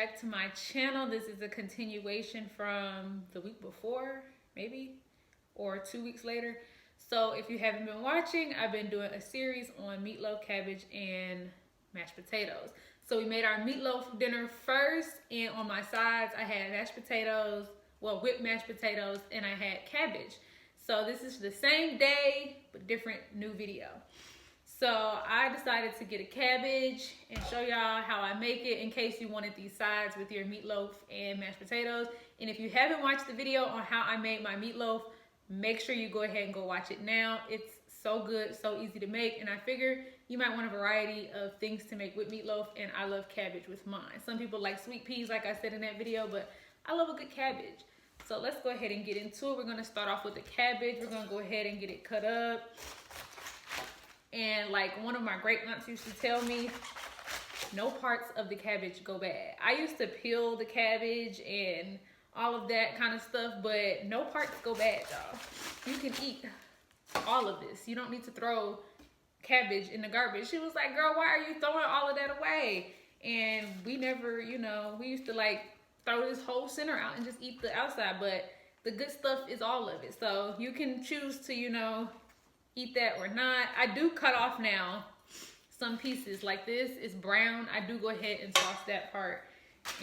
back to my channel. This is a continuation from the week before, maybe, or 2 weeks later. So if you haven't been watching, I've been doing a series on meatloaf, cabbage, and mashed potatoes. So we made our meatloaf dinner first, and on my sides I had mashed potatoes, well, whipped mashed potatoes, and I had cabbage. So this is the same day, but different new video. So I decided to get a cabbage and show y'all how I make it in case you wanted these sides with your meatloaf and mashed potatoes. And if you haven't watched the video on how I made my meatloaf, make sure you go ahead and go watch it now. It's so good, so easy to make, and I figure you might want a variety of things to make with meatloaf, and I love cabbage with mine. Some people like sweet peas, like I said in that video, but I love a good cabbage. So let's go ahead and get into it. We're gonna start off with the cabbage. We're gonna go ahead and get it cut up. And like one of my great aunts used to tell me, no parts of the cabbage go bad. I used to peel the cabbage and all of that kind of stuff, but no parts go bad, y'all. You can eat all of this. You don't need to throw cabbage in the garbage. She was like, girl, why are you throwing all of that away? And we never, you know, we used to like throw this whole center out and just eat the outside, but the good stuff is all of it. So you can choose to, you know, eat that or not. I do cut off now some pieces like this. It's brown. I do go ahead and toss that part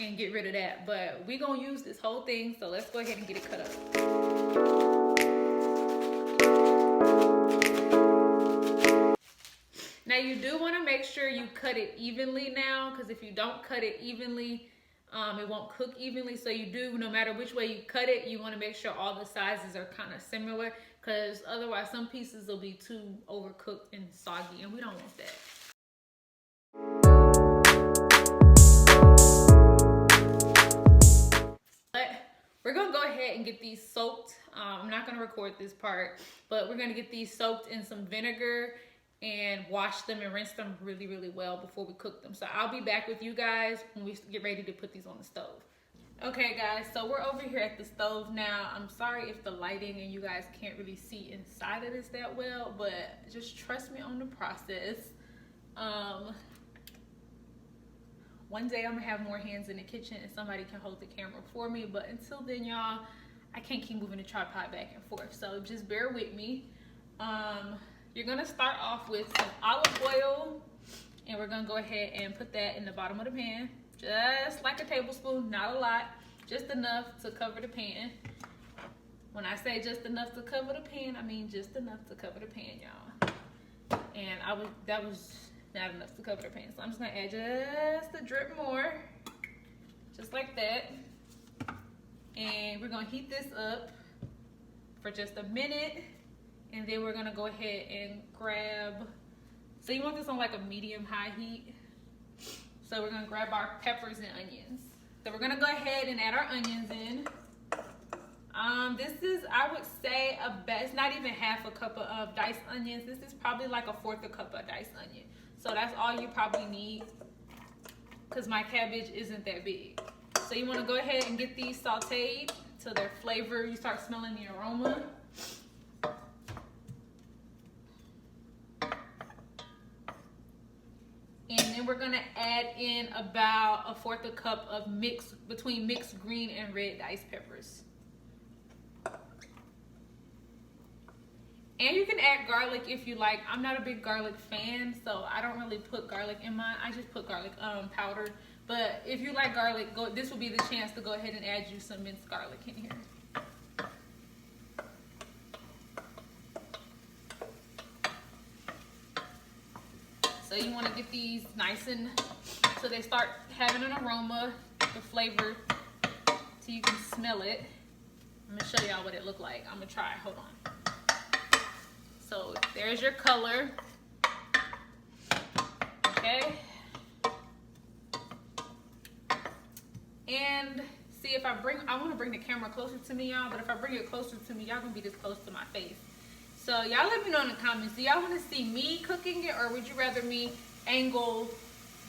and get rid of that, but we gonna use this whole thing, so let's go ahead and get it cut up. Now you do want to make sure you cut it evenly now, because if you don't cut it evenly, it won't cook evenly. So you do, no matter which way you cut it, you want to make sure all the sizes are kind of similar, because otherwise some pieces will be too overcooked and soggy, and we don't want that. But we're gonna go ahead and get these soaked. I'm not gonna record this part, but we're gonna get these soaked in some vinegar and wash them and rinse them really, really well before we cook them. So I'll be back with you guys when we get ready to put these on the stove. Okay guys, so we're over here at the stove now. I'm sorry if the lighting and you guys can't really see inside of this that well, but just trust me on the process. One day I'm gonna have more hands in the kitchen and somebody can hold the camera for me, but until then, y'all, I can't keep moving the tripod back and forth, so just bear with me. You're gonna start off with some olive oil, and we're gonna go ahead and put that in the bottom of the pan, just like a tablespoon, not a lot, just enough to cover the pan. When I say just enough to cover the pan, I mean just enough to cover the pan, y'all. And that was not enough to cover the pan, so I'm just gonna add just a drip more, just like that. And we're gonna heat this up for just a minute. And then we're gonna go ahead and grab, so you want this on like a medium-high heat. So we're gonna grab our peppers and onions. So we're gonna go ahead and add our onions in. This is, I would say, it's not even half a cup of diced onions. This is probably like 1/4 cup of diced onion. So that's all you probably need, because my cabbage isn't that big. So you wanna go ahead and get these sauteed till their flavor, you start smelling the aroma. And then we're gonna add in about 1/4 cup of between mixed green and red diced peppers. And you can add garlic if you like. I'm not a big garlic fan, so I don't really put garlic in mine. I just put garlic powder. But if you like garlic, this will be the chance to go ahead and add you some minced garlic in here. So you want to get these nice and so they start having an aroma, the flavor, so you can smell it. I'm gonna show y'all what it looked like. I'm gonna try. Hold on. So there's your color. Okay. And see, if I want to bring the camera closer to me, y'all. But if I bring it closer to me, y'all gonna be this close to my face. So y'all let me know in the comments, do y'all want to see me cooking it, or would you rather me angle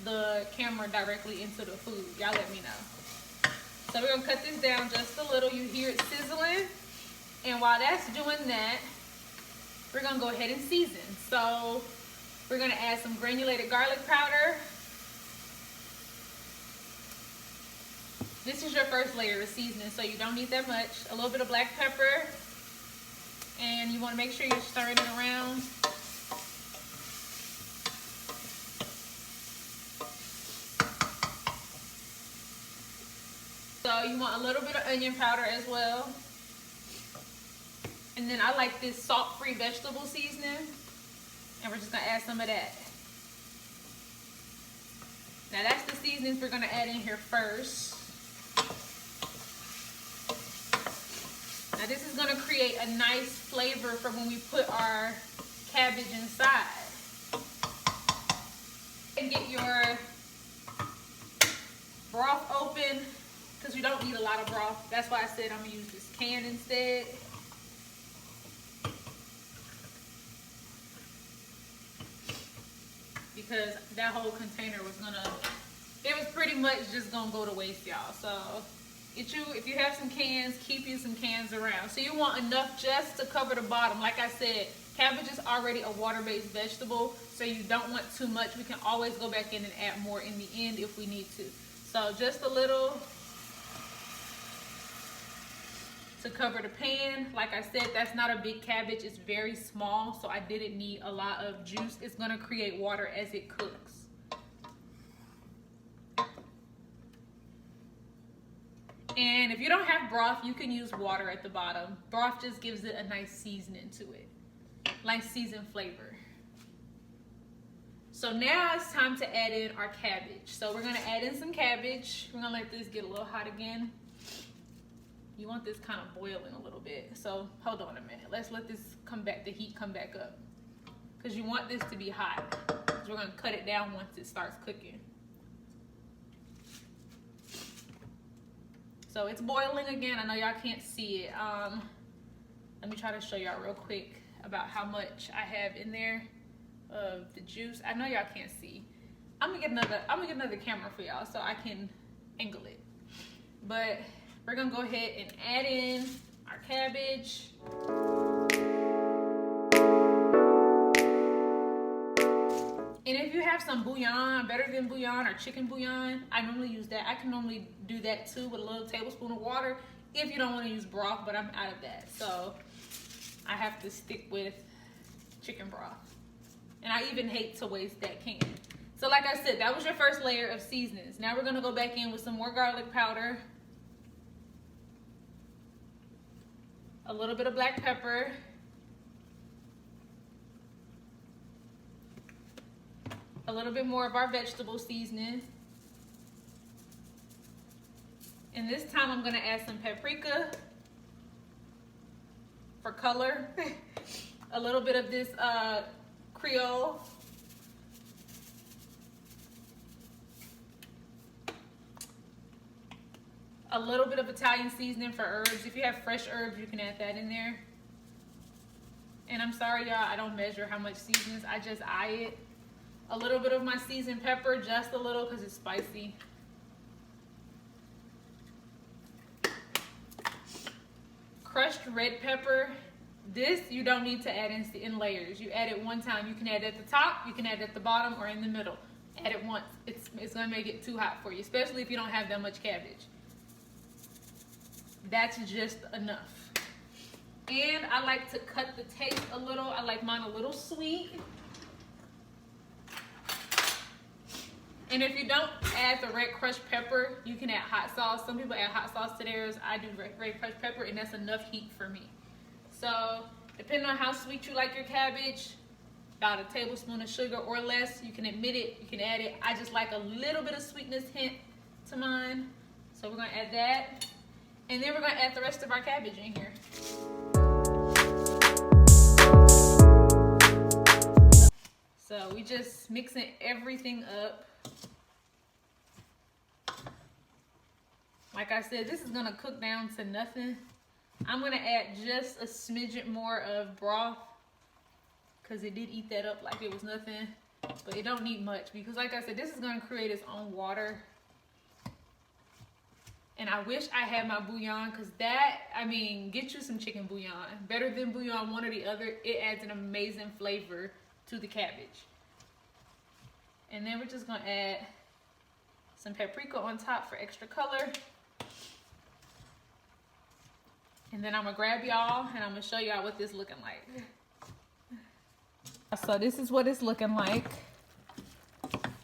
the camera directly into the food? Y'all let me know. So we're gonna cut this down just a little. You hear it sizzling. And while that's doing that, we're gonna go ahead and season. So we're gonna add some granulated garlic powder. This is your first layer of seasoning, so you don't need that much. A little bit of black pepper, and you want to make sure you're stirring it around. So you want a little bit of onion powder as well. And then I like this salt-free vegetable seasoning, and we're just gonna add some of that. Now that's the seasonings we're gonna add in here first. Now this is gonna create a nice flavor for when we put our cabbage inside. And get your broth open, because we don't need a lot of broth. That's why I said I'm gonna use this can instead. Because that whole container was it was pretty much just gonna go to waste, y'all. So if you have some cans, keep you some cans around. So you want enough just to cover the bottom. Like I said, cabbage is already a water-based vegetable, so you don't want too much. We can always go back in and add more in the end if we need to. So just a little to cover the pan. Like I said, that's not a big cabbage. It's very small, so I didn't need a lot of juice. It's gonna create water as it cooks. And if you don't have broth, you can use water at the bottom. Broth just gives it a nice seasoning to it, nice seasoned flavor. So now it's time to add in our cabbage. So we're gonna add in some cabbage. We're gonna let this get a little hot again. You want this kind of boiling a little bit. So hold on a minute. Let's let this the heat come back up. Because you want this to be hot. So we're gonna cut it down once it starts cooking. So it's boiling again. I know y'all can't see it. Let me try to show y'all real quick about how much I have in there of the juice. I know y'all can't see. I'm gonna get another camera for y'all so I can angle it. But we're gonna go ahead and add in our cabbage. And if you have some bouillon, better than bouillon or chicken bouillon, I normally use that. I can normally do that too with a little tablespoon of water if you don't want to use broth, but I'm out of that. So I have to stick with chicken broth. And I even hate to waste that can. So like I said, that was your first layer of seasonings. Now we're gonna go back in with some more garlic powder, a little bit of black pepper, a little bit more of our vegetable seasoning. And this time I'm gonna add some paprika for color, a little bit of this Creole, a little bit of Italian seasoning for herbs. If you have fresh herbs, you can add that in there. And I'm sorry, y'all, I don't measure how much seasonings, I just eye it. A little bit of my seasoned pepper, just a little because it's spicy. Crushed red pepper. This you don't need to add in layers. You add it one time. You can add it at the top, you can add it at the bottom, or in the middle. Add it once. It's gonna make it too hot for you, especially if you don't have that much cabbage. That's just enough. And I like to cut the taste a little. I like mine a little sweet. And if you don't add the red crushed pepper, you can add hot sauce. Some people add hot sauce to theirs. I do red crushed pepper, and that's enough heat for me. So depending on how sweet you like your cabbage, about a tablespoon of sugar or less. You can admit it, you can add it. I just like a little bit of sweetness hint to mine. So we're gonna add that. And then we're gonna add the rest of our cabbage in here. So we just mixing everything up. Like I said, this is gonna cook down to nothing. I'm gonna add just a smidget more of broth because it did eat that up like it was nothing, but it don't need much because like I said, this is gonna create its own water. And I wish I had my bouillon because that, I mean, get you some chicken bouillon. Better than bouillon, one or the other. It adds an amazing flavor to the cabbage. And then we're just gonna add some paprika on top for extra color. And then I'm gonna grab y'all and I'm gonna show y'all what this looking like. So this is what it's looking like.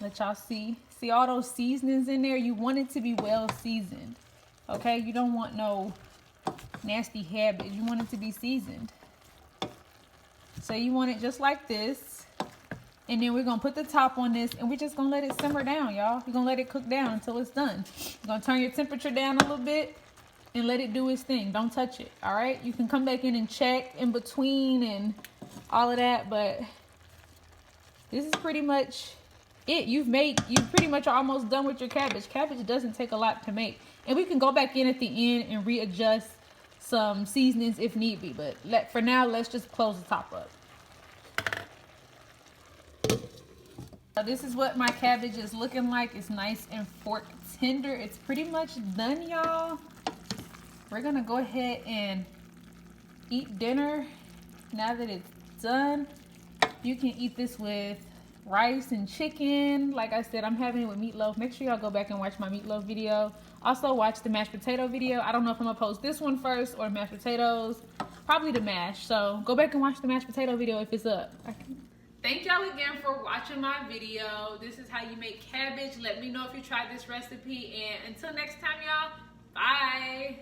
Let y'all see. See all those seasonings in there? You want it to be well seasoned. Okay, you don't want no nasty habit. You want it to be seasoned. So you want it just like this. And then we're gonna put the top on this and we're just gonna let it simmer down, y'all. You're gonna let it cook down until it's done. You're gonna turn your temperature down a little bit and let it do its thing. Don't touch it, all right? You can come back in and check in between and all of that, but this is pretty much it. You pretty much are almost done with your cabbage. Cabbage doesn't take a lot to make. And we can go back in at the end and readjust some seasonings if need be. But for now, let's just close the top up. So this is what my cabbage is looking like. It's nice and fork tender. It's pretty much done, y'all. We're gonna go ahead and eat dinner now that it's done. You can eat this with rice and chicken. Like I said, I'm having it with meatloaf. Make sure y'all go back and watch my meatloaf video. Also watch the mashed potato video. I don't know if I'm gonna post this one first or mashed potatoes. Probably the mash. So go back and watch the mashed potato video if it's up. Thank y'all again for watching my video. This is how you make cabbage. Let me know if you tried this recipe. And until next time, y'all, bye.